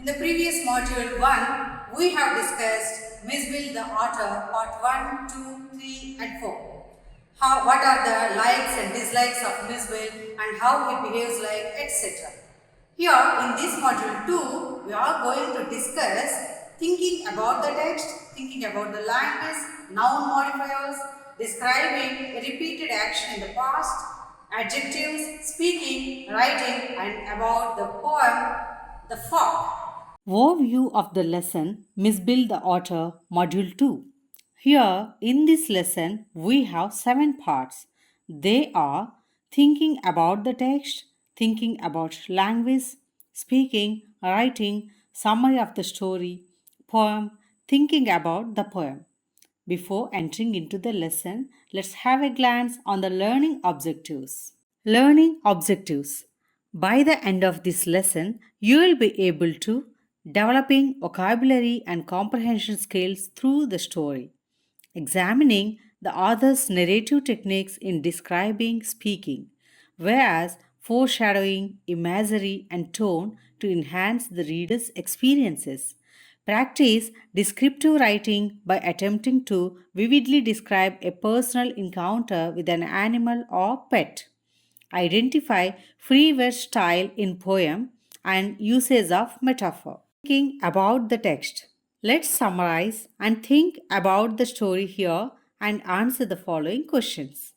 In the previous module 1, we have discussed Miss Bill the Otter part 1, 2, 3 and 4. What are the likes and dislikes of Miss Bill and how he behaves like etc. Here in this module 2, we are going to discuss thinking about the text, thinking about the language, noun modifiers, describing repeated action in the past, adjectives, speaking, writing and about the poem, The Fog. Overview of the lesson Miss Bill the Otter, Module 2. Here in this lesson we have 7 parts. They are thinking about the text, thinking about language, speaking, writing, summary of the story, poem, thinking about the poem. Before entering into the lesson, let's have a glance on the learning objectives. Learning objectives. By the end of this lesson, you will be able to developing vocabulary and comprehension skills through the story, examining the author's narrative techniques in describing speaking, whereas foreshadowing, imagery, and tone to enhance the reader's experiences. Practice descriptive writing by attempting to vividly describe a personal encounter with an animal or pet. Identify free verse style in poem and usage of metaphor. Thinking about the text. Let's summarize and think about the story here and answer the following questions.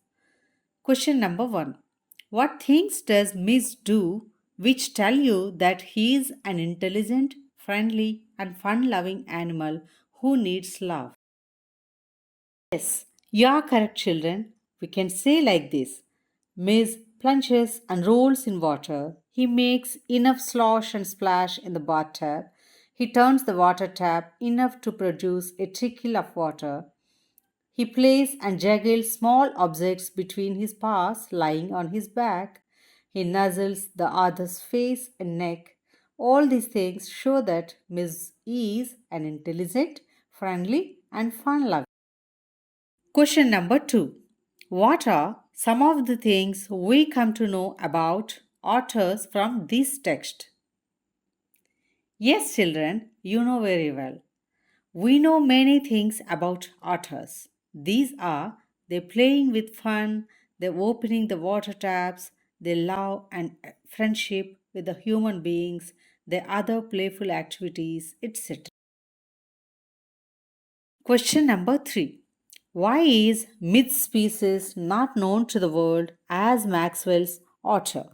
Question number 1. What things does Miss do which tell you that he is an intelligent, friendly, and fun loving animal who needs love? Yes, you are correct, children. We can say like this: Miss plunges and rolls in water. He makes enough slosh and splash in the bathtub. He turns the water tap enough to produce a trickle of water. He plays and juggles small objects between his paws lying on his back. He nuzzles the other's face and neck. All these things show that Miss is an intelligent, friendly, and fun lover. Question number 2. What are some of the things we come to know about authors from this text? Yes, children, you know very well. We know many things about otters. These are they playing with fun, they opening the water taps, they love and friendship with the human beings, their other playful activities, etc. Question number 3. Why is mid species not known to the world as Maxwell's otter?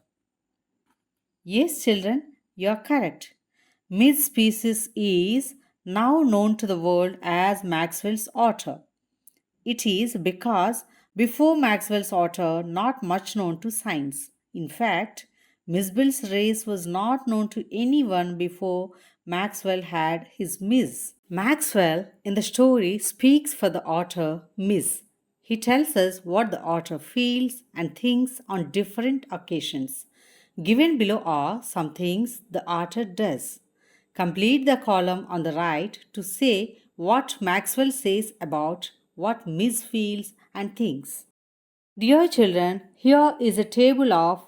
Yes, children, you are correct. Mid species is now known to the world as Maxwell's otter. It is because before Maxwell's otter, not much known to science. In fact, Miss Bill's race was not known to anyone before Maxwell had his Miss. Maxwell in the story speaks for the otter Miss. He tells us what the otter feels and thinks on different occasions. Given below are some things the otter does. Complete the column on the right to say what Maxwell says about what Miss feels and thinks. Dear children, here is a table of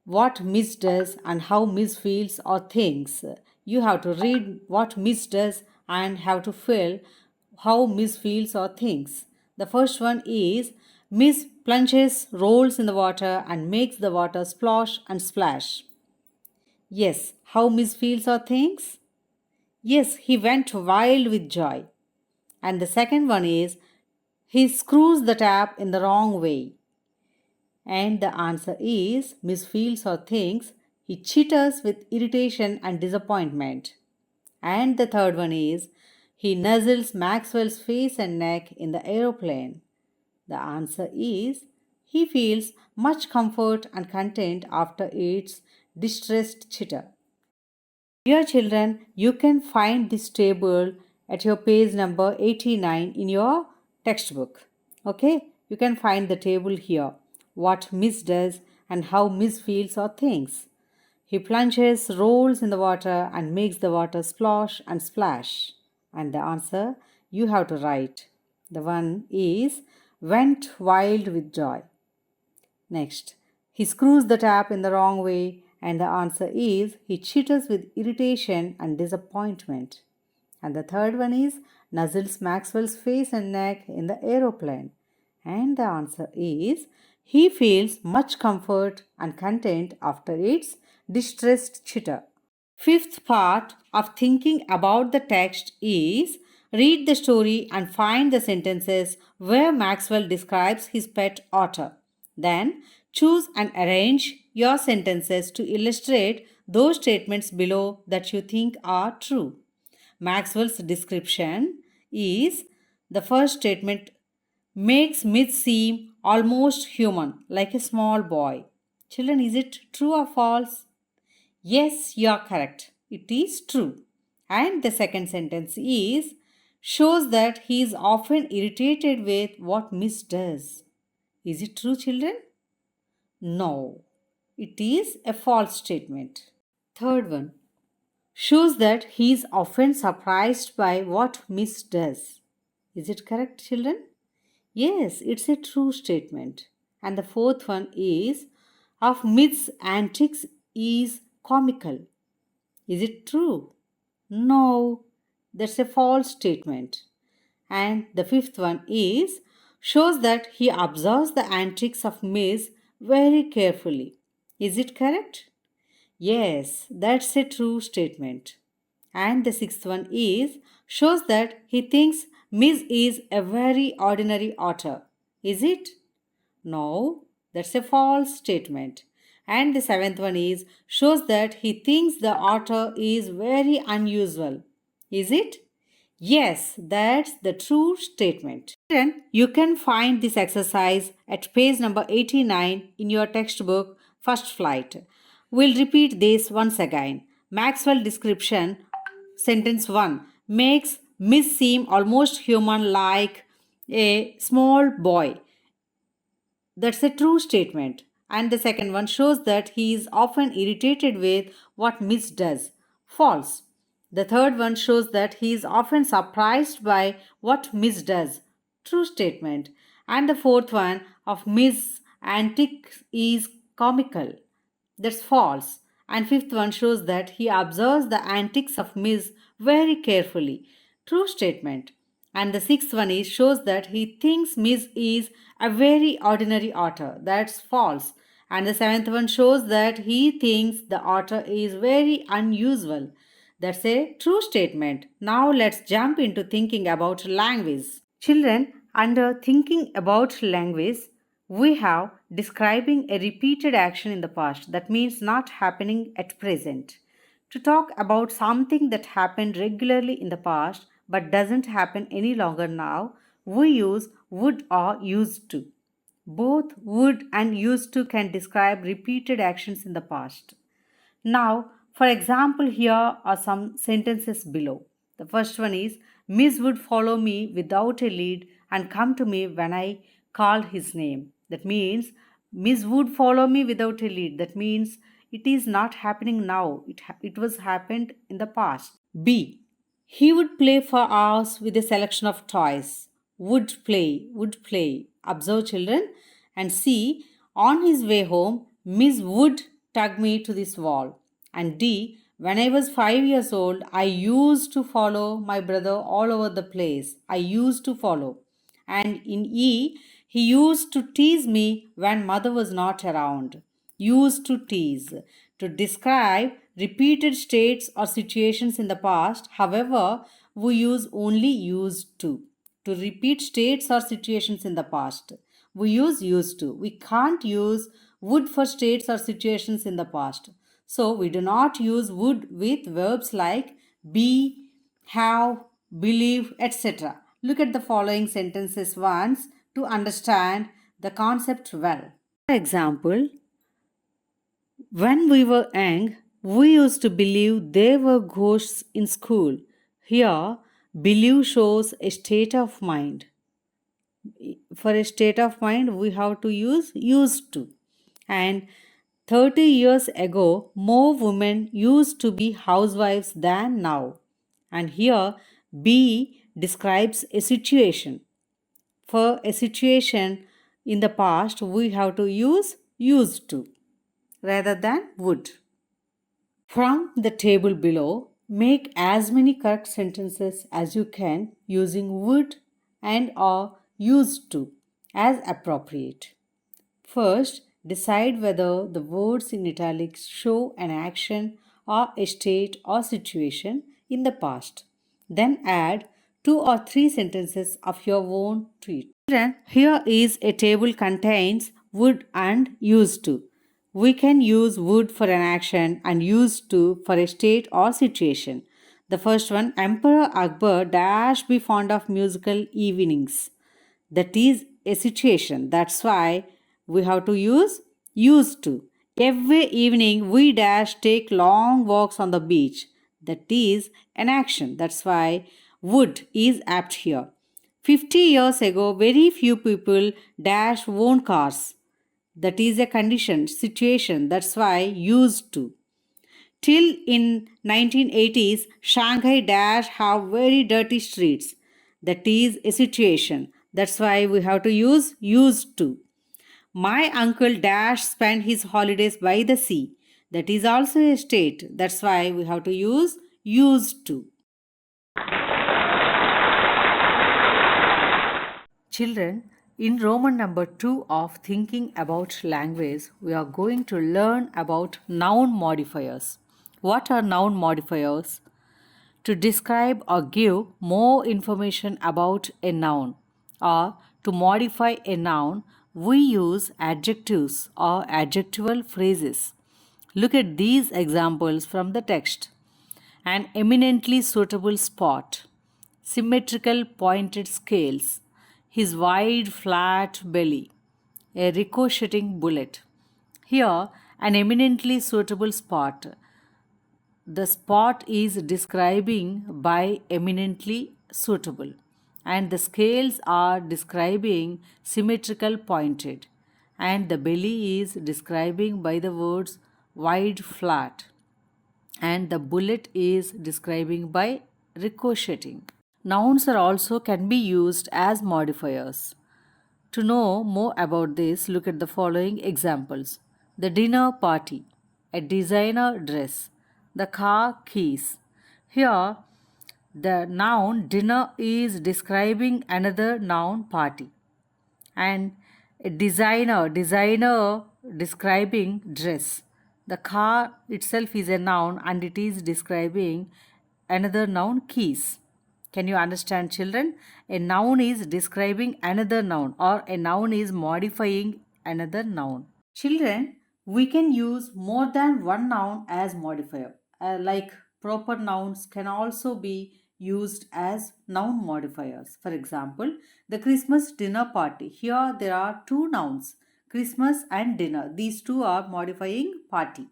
what Miss does and how Miss feels or thinks. You have to read what Miss does and have to fill how Miss feels or thinks. The first one is Miss plunges, rolls in the water and makes the water splosh and splash. Yes, how Miss feels or thinks? Yes, he went wild with joy. And the second one is he screws the tap in the wrong way. And the answer is Miss feels or thinks he chitters with irritation and disappointment. And the third one is he nuzzles Maxwell's face and neck in the aeroplane. The answer is he feels much comfort and content after its distressed chitter. Dear children, you can find this table at your page number 89 in your textbook. Okay, you can find the table here. What Miss does and how Miss feels or thinks. He plunges, rolls in the water and makes the water splosh and splash. And the answer you have to write. The one is went wild with joy. Next, he screws the tap in the wrong way And the answer is he chitters with irritation and disappointment. And the third one is nuzzles Maxwell's face and neck in the aeroplane. And the answer is he feels much comfort and content after its distressed chitter. Fifth part of thinking about the text is read the story and find the sentences where Maxwell describes his pet otter. Then choose and arrange your sentences to illustrate those statements below that you think are true. Maxwell's description is the first statement makes Mitch seem almost human, like a small boy. Children, is it true or false? Yes, you are correct. It is true. And the second sentence is shows that he is often irritated with what Miss does. Is it true, children? No. It is a false statement. Third one shows that he is often surprised by what Miss does. Is it correct, children? Yes, it's a true statement. And the fourth one is of Miss antics is comical. Is it true? No, that's a false statement. And the fifth one is shows that he observes the antics of Miss very carefully. Is it correct? Yes, that's a true statement. And the sixth one is shows that he thinks Miss is a very ordinary otter. Is it? No, that's a false statement. And the seventh one is shows that he thinks the otter is very unusual. Is it? Yes, that's the true statement. Children, you can find this exercise at page number 89 in your textbook, First Flight. We'll repeat this once again. Maxwell description, sentence 1 makes Miss seem almost human like a small boy. That's a true statement. And the second one shows that he is often irritated with what Miss does. False. The third one shows that he is often surprised by what Miss does. True statement. And the fourth one of Miss antics is comical. That's false. And fifth one shows that he observes the antics of Miss very carefully. True statement. And the sixth one is shows that he thinks Miss is a very ordinary otter. That's false. And the seventh one shows that he thinks the otter is very unusual. That's a true statement. Now let's jump into thinking about language. Children, under thinking about language, we have describing a repeated action in the past that means not happening at present. To talk about something that happened regularly in the past but doesn't happen any longer now, we use would or used to. Both would and used to can describe repeated actions in the past. Now, for example, here are some sentences below. The first one is Miss would follow me without a lead and come to me when I called his name. That means Miss would follow me without a lead. That means it is not happening now. It was happened in the past. B. He would play for hours with a selection of toys. Would play, would play. Observe, children. And C. On his way home, Miss would tug me to this wall. And D. When I was 5 years old, I used to follow my brother all over the place. I used to follow. And in E, he used to tease me when mother was not around. Used to tease. To describe repeated states or situations in the past, however, we use only used to. To repeat states or situations in the past, we use used to. We can't use would for states or situations in the past. So we do not use would with verbs like be, have, believe, etc. Look at the following sentences once to understand the concept well. For example, when we were young, we used to believe there were ghosts in school. Here, believe shows a state of mind. For a state of mind, we have to use used to. And 30 years ago, more women used to be housewives than now. And here, be describes a situation. For a situation in the past, we have to use used to rather than would. From the table below, make as many correct sentences as you can using would and or used to as appropriate. First, decide whether the words in italics show an action or a state or situation in the past. Then add two or three sentences of your own to it. Children, here is a table contains would and used to. We can use would for an action and used to for a state or situation. The first one, Emperor Akbar dash be fond of musical evenings. That is a situation. That's why we have to use used to. Every evening we dash take long walks on the beach. That is an action. That's why would is apt here. 50 years ago, very few people dash own cars. That is a condition, situation. That's why used to. Till in 1980s, Shanghai dash have very dirty streets. That is a situation. That's why we have to use used to. My uncle dash spent his holidays by the sea. That is also a state. That's why we have to use used to. Children, in Roman number 2 of thinking about language, we are going to learn about noun modifiers. What are noun modifiers? To describe or give more information about a noun or to modify a noun, we use adjectives or adjectival phrases. Look at these examples from the text. An eminently suitable spot, symmetrical pointed scales, his wide flat belly, a ricocheting bullet. Here, an eminently suitable spot. The spot is describing by eminently suitable, and the scales are describing symmetrical pointed, and the belly is describing by the words wide flat, and the bullet is describing by ricocheting. Nouns are also can be used as modifiers. To know more about this, look at the following examples. The dinner party, a designer dress, the car keys. Here, the noun dinner is describing another noun party. And a designer describing dress. The car itself is a noun and it is describing another noun keys. Can you understand, children? A noun is describing another noun or a noun is modifying another noun. Children, we can use more than one noun as modifier. Like proper nouns can also be used as noun modifiers. For example, the Christmas dinner party. Here there are two nouns, Christmas and dinner. These two are modifying party.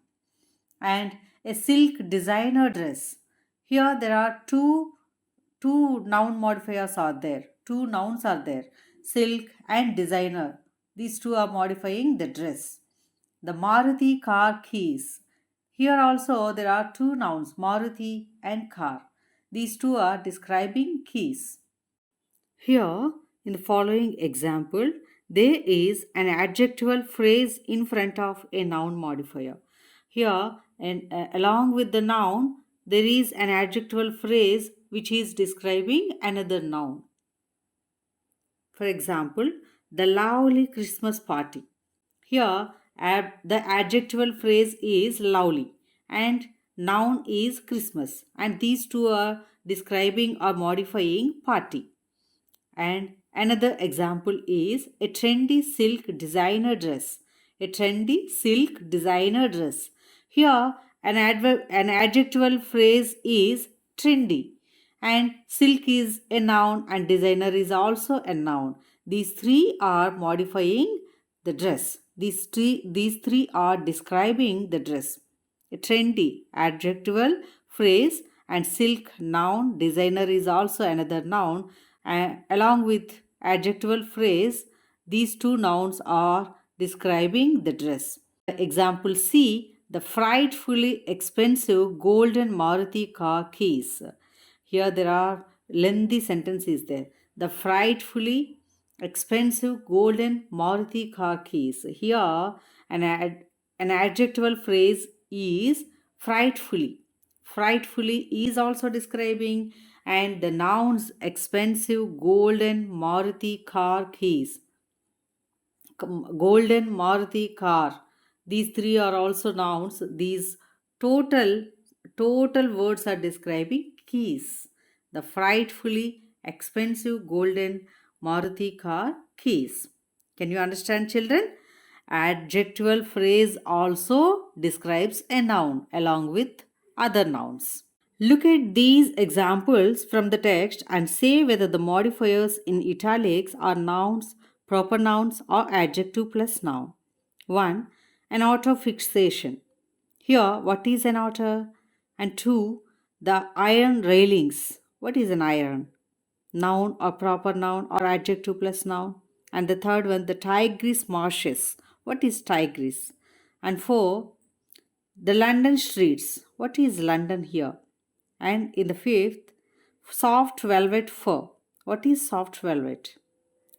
And a silk designer dress. Here there are two noun modifiers are there. Two nouns are there, silk and designer. These two are modifying the dress. The Maruti car keys. Here also there are two nouns, Maruti and car. These two are describing keys. Here, in the following example, there is an adjectival phrase in front of a noun modifier. Here, and along with the noun, there is an adjectival phrase which is describing another noun. For example, the lovely Christmas party. Here, the adjectival phrase is lovely and noun is Christmas, and these two are describing or modifying party. And another example is a trendy silk designer dress. A trendy silk designer dress. Here, an adjectival phrase is trendy, and silk is a noun and designer is also a noun. These three are modifying the dress. These three are describing the dress. A trendy adjectival phrase and silk noun, designer is also another noun. Along with adjectival phrase, these two nouns are describing the dress. Example C, the frightfully expensive golden Maruti car keys. Here there are lengthy sentences there. The frightfully expensive golden Maruti car keys. Here an adjectival phrase is Frightfully. Frightfully is also describing, and the nouns expensive golden Maruti car keys. Golden Maruti car. These three are also nouns. These total words are describing keys. The frightfully expensive golden Maruti car keys. Can you understand, children? Adjectival phrase also describes a noun along with other nouns. Look at these examples from the text and say whether the modifiers in italics are nouns, proper nouns, or adjective plus noun. 1. An auto fixation. Here, what is an auto? And 2. The iron railings. What is an iron? Noun or proper noun or adjective plus noun. And the third one, the Tigris marshes. What is Tigris? And 4. The London streets. What is London here? And in the fifth, soft velvet fur. What is soft velvet?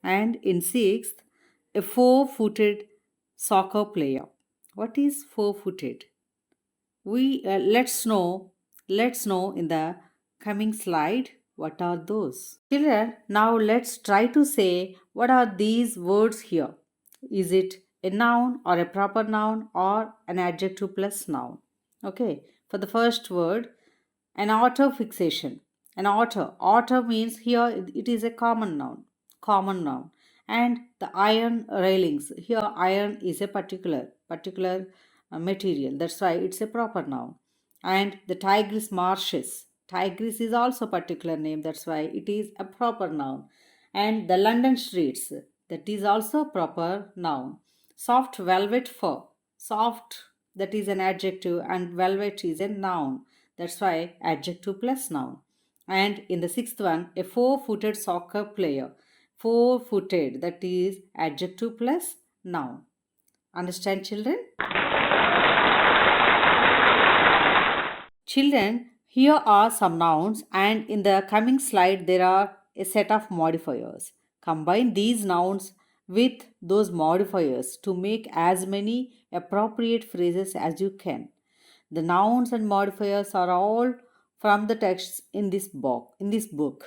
And in sixth, a four-footed soccer player. What is four-footed? We let's know in the coming slide what are those. Children, now let's try to say what are these words here. Is it a noun or a proper noun or an adjective plus noun? Okay, for the first word, an auto fixation. An auto means here it is a common noun. And the iron railings, here iron is a particular material, that's why it's a proper noun. And the Tigris marshes, Tigris is also particular name, that's why it is a proper noun. And the London streets, that is also proper noun. Soft velvet fur, soft, that is an adjective, and velvet is a noun, that's why adjective plus noun. And in the sixth one, a four-footed soccer player, four-footed, that is adjective plus noun. Understand, children? Children, here are some nouns, and in the coming slide there are a set of modifiers. Combine these nouns with those modifiers to make as many appropriate phrases as you can. The nouns and modifiers are all from the texts in this book.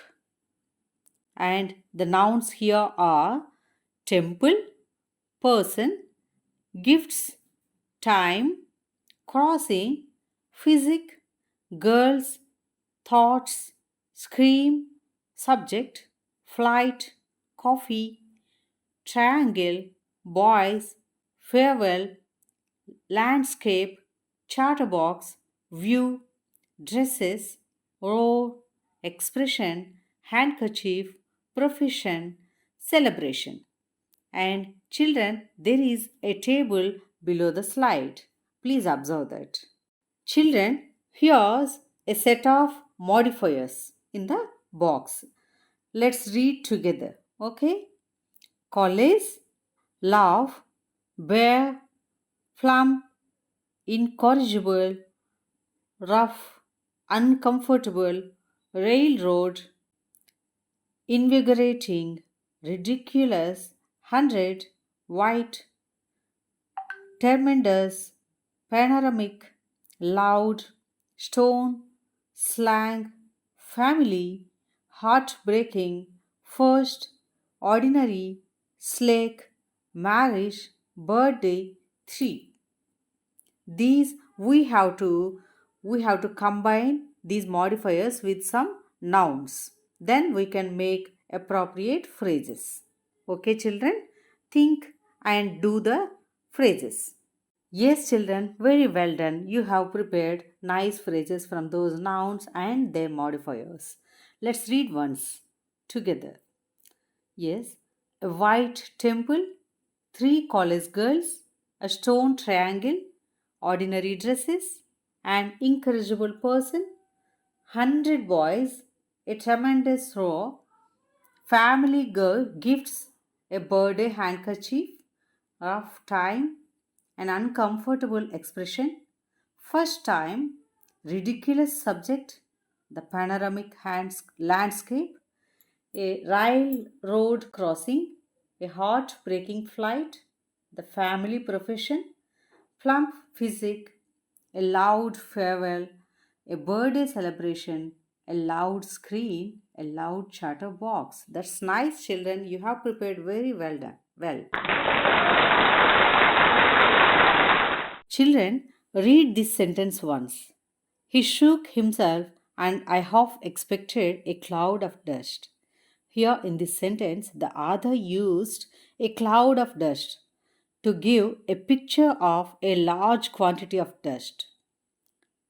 And the nouns here are temple, person, gifts, time, crossing, physic, girls, thoughts, scream, subject, flight, coffee, triangle, boys, farewell, landscape, chatterbox, view, dresses, roar, expression, handkerchief, profession, celebration. And children, there is a table below the slide. Please observe that. Children, here's a set of modifiers in the box. Let's read together. Okay? College, laugh, bear, plum, incorrigible, rough, uncomfortable, railroad, invigorating, ridiculous, 100, white, tremendous, panoramic, loud, stone, slang, family, heartbreaking, first, ordinary, slake, marriage, birthday, 3. These we have to combine these modifiers with some nouns. Then we can make appropriate phrases. Okay, children? Think and do the phrases. Yes, children, very well done. You have prepared nice phrases from those nouns and their modifiers. Let's read once together. Yes, a white temple, 3 college girls, a stone triangle, ordinary dresses, an incorrigible person, 100 boys, a tremendous roar, family girl gifts, a birthday handkerchief, rough time, an uncomfortable expression, first time, ridiculous subject, the panoramic landscape, a railroad crossing, a heart-breaking flight, the family profession, plump physique, a loud farewell, a birthday celebration, a loud screen, a loud chatterbox. That's nice, children. You have prepared very well done. Well, children, read this sentence once. He shook himself, and I half expected a cloud of dust. Here in this sentence, the author used a cloud of dust to give a picture of a large quantity of dust.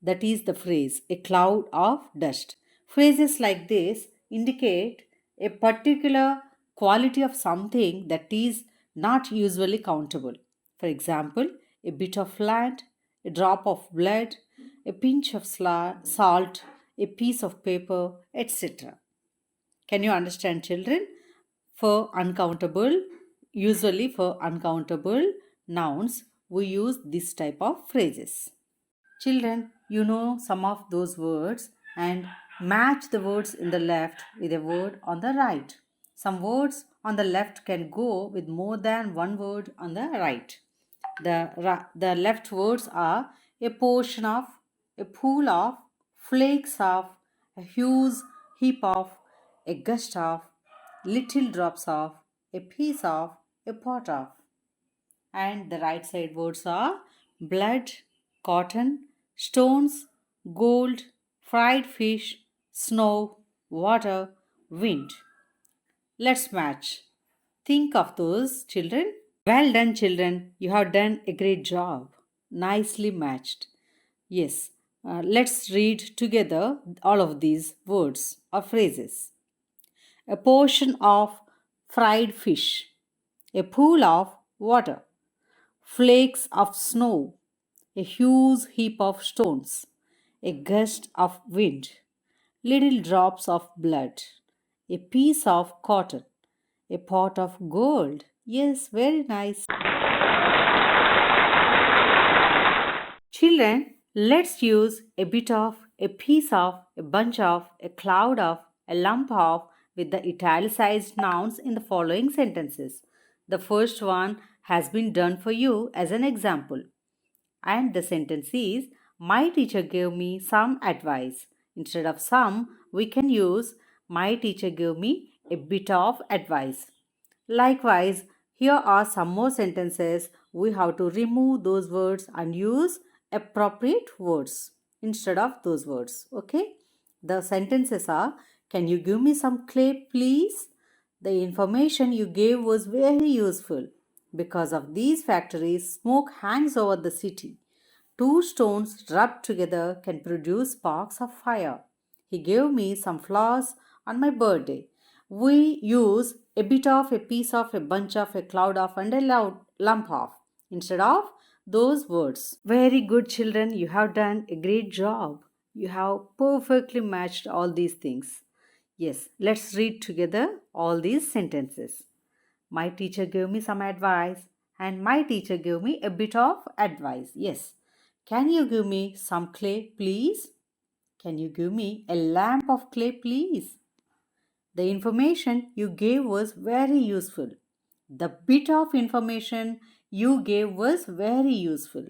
That is the phrase, a cloud of dust. Phrases like this indicate a particular quality of something that is not usually countable. For example, a bit of land, a drop of blood, a pinch of salt, a piece of paper, etc. Can you understand, children? Usually for uncountable nouns, we use this type of phrases. Children, you know some of those words and match the words in the left with a word on the right. Some words on the left can go with more than one word on the right. The left words are a portion of, a pool of, flakes of, a huge heap of, a gust of, little drops of, a piece of, a pot of. And the right side words are blood, cotton, stones, gold, fried fish, snow, water, wind. Let's match. Think of those, children. Well done, children. You have done a great job. Nicely matched. Yes. Let's read together all of these words or phrases. A portion of fried fish, a pool of water, flakes of snow, a huge heap of stones, a gust of wind, little drops of blood, a piece of cotton, a pot of gold. Yes, very nice. Children, let's use a bit of, a piece of, a bunch of, a cloud of, a lump of with the italicized nouns in the following sentences. The first one has been done for you as an example. And the sentence is, my teacher gave me some advice. Instead of some, we can use, my teacher gave me a bit of advice. Likewise, here are some more sentences. We have to remove those words and use appropriate words instead of those words. Okay? The sentences are, can you give me some clay, please? The information you gave was very useful. Because of these factories, smoke hangs over the city. Two stones rubbed together can produce sparks of fire. He gave me some flowers on my birthday. We use a bit of, a piece of, a bunch of, a cloud of, and a lump of instead of those words. Very good, children. You have done a great job. You have perfectly matched all these things. Yes, let's read together all these sentences. My teacher gave me some advice, and my teacher gave me a bit of advice. Yes. Can you give me some clay, please? Can you give me a lamp of clay, please? The information you gave was very useful. The bit of information you gave was very useful.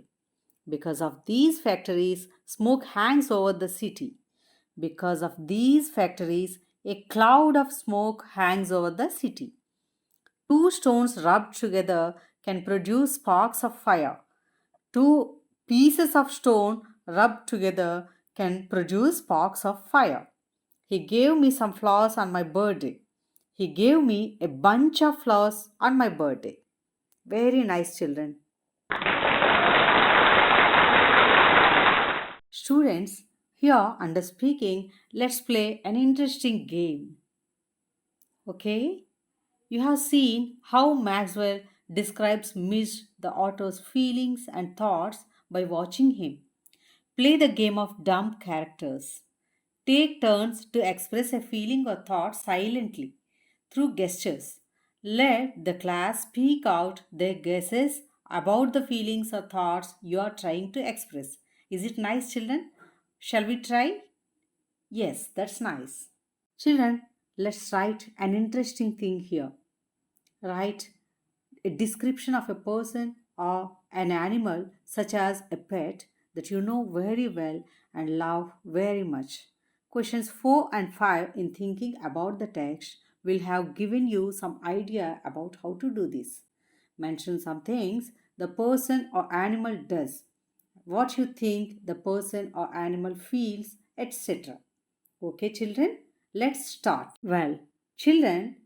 Because of these factories, smoke hangs over the city. Because of these factories, a cloud of smoke hangs over the city. Two stones rubbed together can produce sparks of fire. Two pieces of stone rubbed together can produce sparks of fire. He gave me some flowers on my birthday. He gave me a bunch of flowers on my birthday. Very nice, children. Students, here under speaking, let's play an interesting game. Okay? You have seen how Maxwell describes Miss the author's feelings and thoughts by watching him. Play the game of dumb characters. Take turns to express a feeling or thought silently through gestures. Let the class speak out their guesses about the feelings or thoughts you are trying to express. Is it nice, children? Shall we try? Yes, that's nice. Children, let's write an interesting thing here. Write a description of a person or an animal, such as a pet, that you know very well and love very much. Questions 4 and 5 in thinking about the text will have given you some idea about how to do this. Mention some things the person or animal does, what you think the person or animal feels, etc. Okay, children, let's start. Well, children,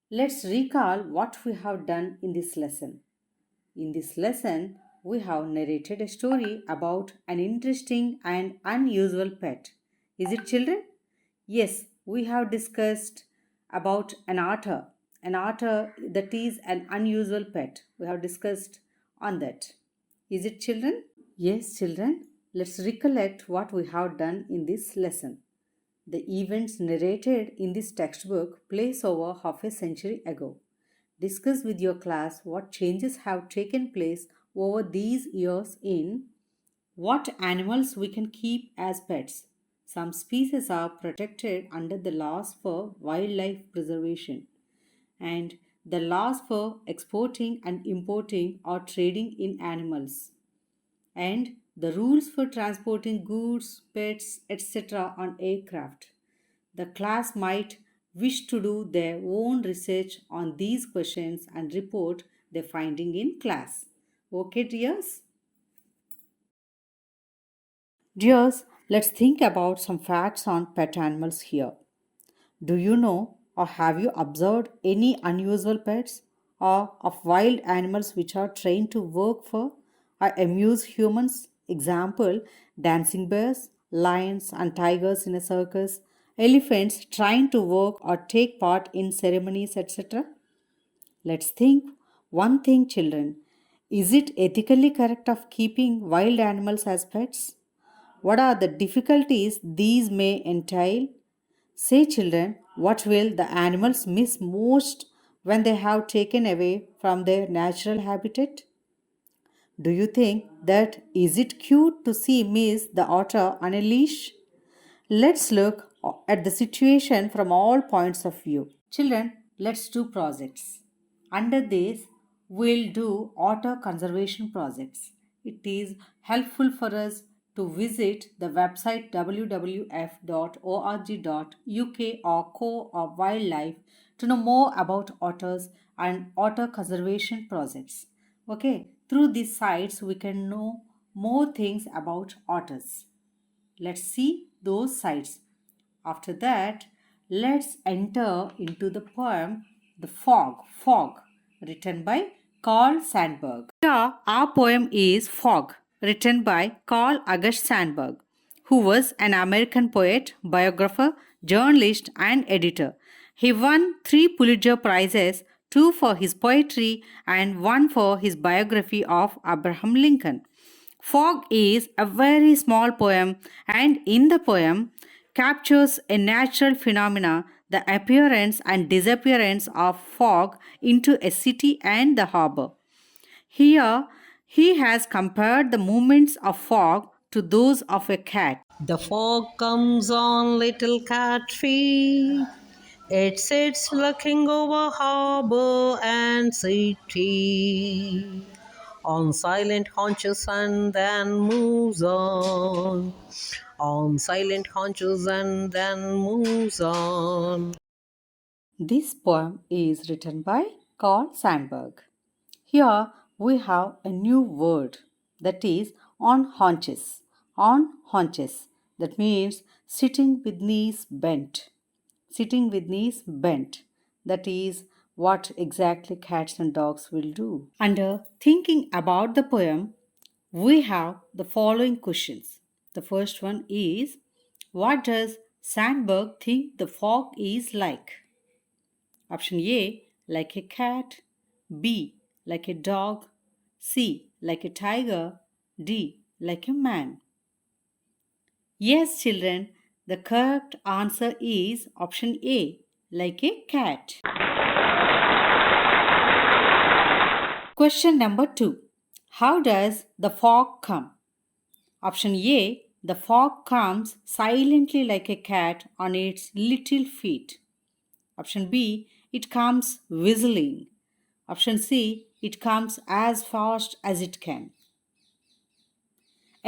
let's recall what we have done in this lesson. In this lesson, we have narrated a story about an interesting and unusual pet. Is it, children? Yes, we have discussed about an otter that is an unusual pet. We have discussed on that. Is it, children? Yes, children. Let's recollect what we have done in this lesson. The events narrated in this textbook place over half a century ago. Discuss with your class what changes have taken place over these years in what animals we can keep as pets. Some species are protected under the laws for wildlife preservation and the laws for exporting and importing or trading in animals and the rules for transporting goods, pets, etc. on aircraft. The class might wish to do their own research on these questions and report their finding in class. Okay, dears? Dears, let's think about some facts on pet animals here. Do you know or have you observed any unusual pets or of wild animals which are trained to work for or amuse humans? Example, dancing bears, lions and tigers in a circus, elephants trying to work or take part in ceremonies, etc. Let's think one thing, children. Is it ethically correct of keeping wild animals as pets? What are the difficulties these may entail? Say, children, what will the animals miss most when they have taken away from their natural habitat? Do you think that is it cute to see Miss the otter on a leash? Let's look at the situation from all points of view. Children, let's do projects. Under this, we'll do otter conservation projects. It is helpful for us to visit the website www.org.uk or Co or Wildlife to know more about otters and otter conservation projects. Okay, through these sites, we can know more things about otters. Let's see those sites. After that, let's enter into the poem The Fog, written by Carl Sandburg. Here, our poem is Fog, written by Carl August Sandburg, who was an American poet, biographer, journalist, and editor. He won 3 Pulitzer Prizes, 2 for his poetry and 1 for his biography of Abraham Lincoln. Fog is a very small poem and in the poem captures a natural phenomena, the appearance and disappearance of fog into a city and the harbor. Here he has compared the movements of fog to those of a cat. The fog comes on little cat feet. It sits looking over harbor and city on silent haunches and then moves on silent haunches and then moves on. This poem is written by Carl Sandburg. Here we have a new word that is on haunches. On haunches. That means sitting with knees bent. Sitting with knees bent. That is what exactly cats and dogs will do. Under thinking about the poem, we have the following questions. The first one is what does Sandberg think the fog is like? Option A, like a cat. B, like a dog. C, like a tiger. D, like a man. Yes, children, the correct answer is option A, like a cat. Question number 2. How does the fog come? Option A, the fog comes silently like a cat on its little feet. Option B, it comes whistling. Option C, it comes as fast as it can.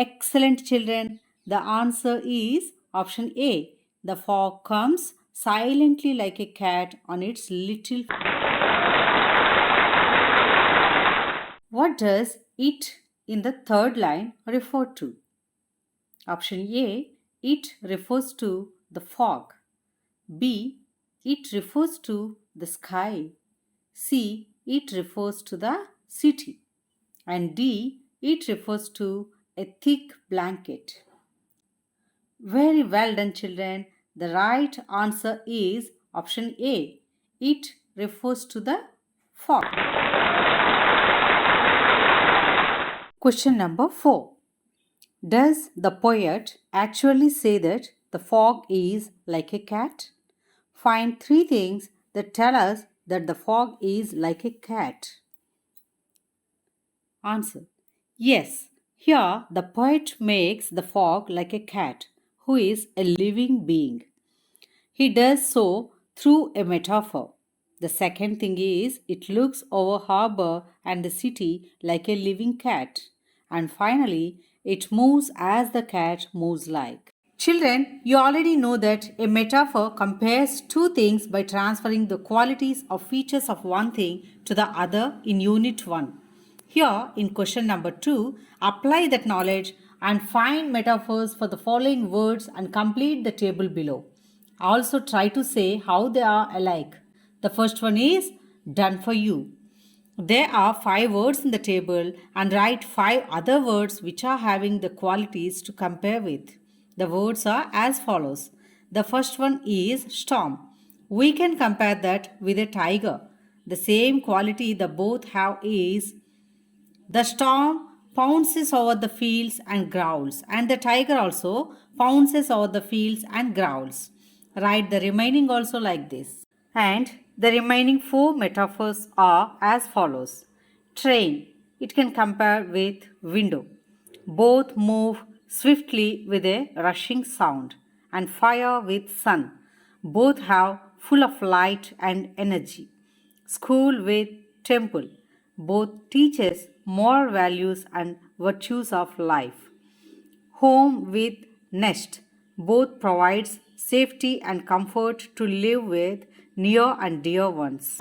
Excellent, children. The answer is option A. The fog comes silently like a cat on its little. What does it in the third line refer to? Option A. It refers to the fog. B. It refers to the sky. C. It refers to the city. And D. It refers to a thick blanket. Very well done, children. The right answer is option A. It refers to the fog. Question number 4. Does the poet actually say that the fog is like a cat? Find 3 things that tell us that the fog is like a cat. Answer. Yes, here the poet makes the fog like a cat, who is a living being. He does so through a metaphor. The second thing is, it looks over harbor and the city like a living cat. And finally, it moves as the cat moves like. Children, you already know that a metaphor compares two things by transferring the qualities or features of one thing to the other in Unit 1. Here, in question number 2, apply that knowledge and find metaphors for the following words and complete the table below. Also try to say how they are alike. The first one is done for you. There are 5 words in the table and write 5 other words which are having the qualities to compare with. The words are as follows. The first one is storm. We can compare that with a tiger. The same quality the both have is the storm pounces over the fields and growls, and the tiger also pounces over the fields and growls. Write the remaining also like this. And the remaining 4 metaphors are as follows. Train, it can compare with window. Both move swiftly with a rushing sound. And fire with sun. Both have full of light and energy. School with temple. Both teaches moral values and virtues of life. Home with nest. Both provides safety and comfort to live with near and dear ones.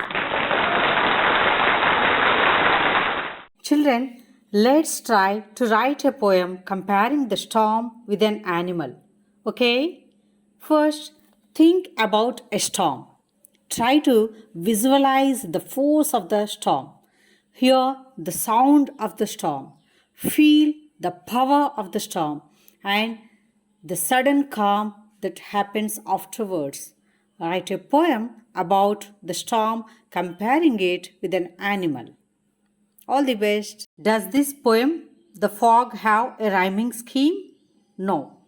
Children, let's try to write a poem comparing the storm with an animal. Okay? First, think about a storm. Try to visualize the force of the storm. Hear the sound of the storm. Feel the power of the storm and the sudden calm that happens afterwards. Write a poem about the storm, comparing it with an animal. All the best. Does this poem, The Fog, have a rhyming scheme? No.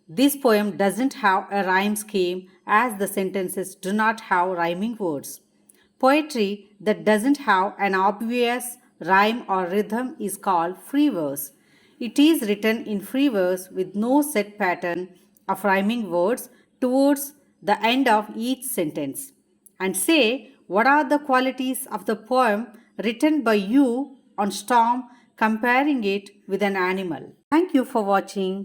This poem doesn't have a rhyme scheme as the sentences do not have rhyming words. Poetry that doesn't have an obvious rhyme or rhythm is called free verse. It is written in free verse with no set pattern of rhyming words towards the end of each sentence. And say what are the qualities of the poem written by you on storm, comparing it with an animal. Thank you for watching.